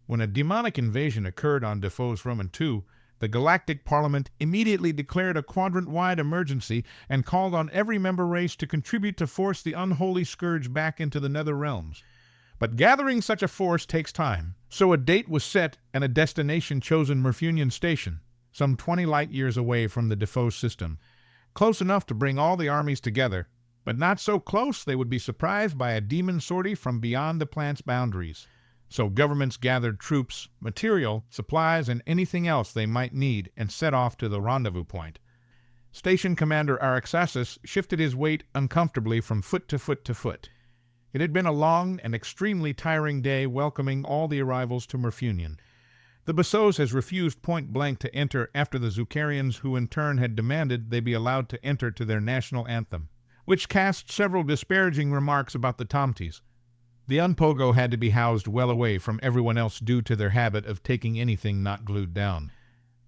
When a demonic invasion occurred on Defoe's Roman 2, the Galactic Parliament immediately declared a quadrant-wide emergency and called on every member race to contribute to force the unholy scourge back into the nether realms. But gathering such a force takes time, so a date was set and a destination chosen: Murfunian Station, some 20 light-years away from the Defoe system. Close enough to bring all the armies together, but not so close they would be surprised by a demon sortie from beyond the plant's boundaries. So governments gathered troops, material, supplies, and anything else they might need and set off to the rendezvous point. Station Commander Araxasis shifted his weight uncomfortably from foot to foot to foot. It had been a long and extremely tiring day welcoming all the arrivals to Murfunian. The Bessos has refused point-blank to enter after the Zucarians, who in turn had demanded they be allowed to enter to their national anthem, which cast several disparaging remarks about the Tomties. The Unpogo had to be housed well away from everyone else due to their habit of taking anything not glued down.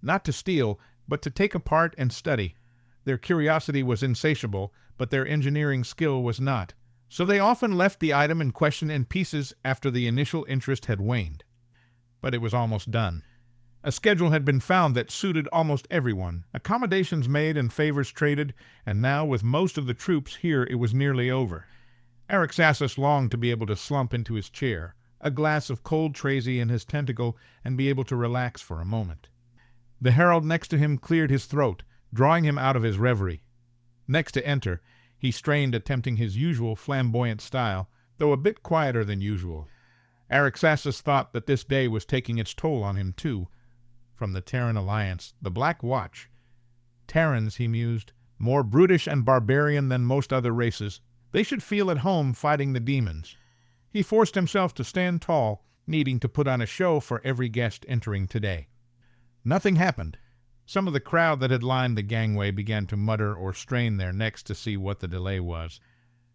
Not to steal, but to take apart and study. Their curiosity was insatiable, but their engineering skill was not, so they often left the item in question in pieces after the initial interest had waned. But it was almost done. A schedule had been found that suited almost everyone, accommodations made and favors traded, and now with most of the troops here it was nearly over. Araxasis longed to be able to slump into his chair, a glass of cold Tracy in his tentacle, and be able to relax for a moment. The herald next to him cleared his throat, drawing him out of his reverie. Next to enter, he strained, attempting his usual flamboyant style, though a bit quieter than usual. Araxasis thought that this day was taking its toll on him, too. From the Terran Alliance, the Black Watch. Terrans, he mused, more brutish and barbarian than most other races. They should feel at home fighting the demons. He forced himself to stand tall, needing to put on a show for every guest entering today. Nothing happened. Some of the crowd that had lined the gangway began to mutter or strain their necks to see what the delay was.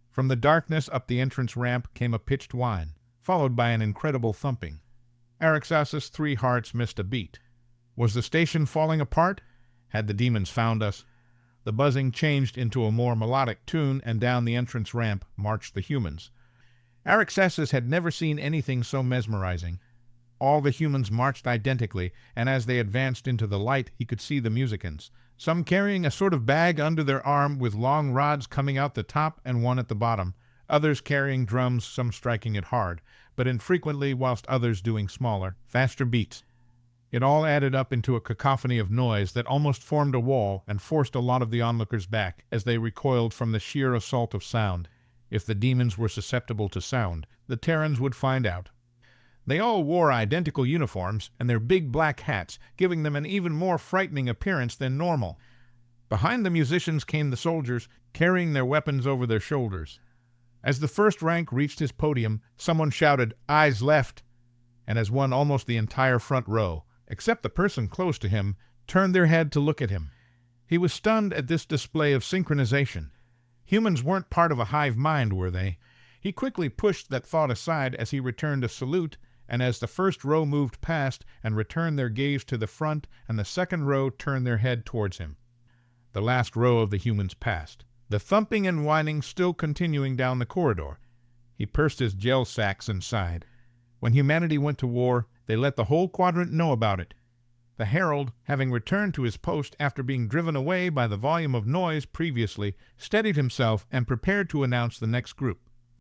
From the darkness up the entrance ramp came a pitched whine, followed by an incredible thumping. Araxasis' 3 hearts missed a beat. Was the station falling apart? Had the demons found us? The buzzing changed into a more melodic tune, and down the entrance ramp marched the humans. Araxasis had never seen anything so mesmerizing. All the humans marched identically, and as they advanced into the light he could see the musicians, some carrying a sort of bag under their arm with long rods coming out the top and one at the bottom, others carrying drums, some striking it hard, but infrequently, whilst others doing smaller, faster beats. It all added up into a cacophony of noise that almost formed a wall and forced a lot of the onlookers back as they recoiled from the sheer assault of sound. If the demons were susceptible to sound, the Terrans would find out. They all wore identical uniforms and their big black hats, giving them an even more frightening appearance than normal. Behind the musicians came the soldiers, carrying their weapons over their shoulders. As the first rank reached his podium, someone shouted, "Eyes left!" And as one almost the entire front row, except the person close to him, turned their head to look at him. He was stunned at this display of synchronization. Humans weren't part of a hive mind, were they? He quickly pushed that thought aside as he returned a salute, and as the first row moved past and returned their gaze to the front, and the second row turned their head towards him. The last row of the humans passed, the thumping and whining still continuing down the corridor. He pursed his gel sacks and sighed. When humanity went to war, they let the whole quadrant know about it. The herald, having returned to his post after being driven away by the volume of noise previously, steadied himself and prepared to announce the next group.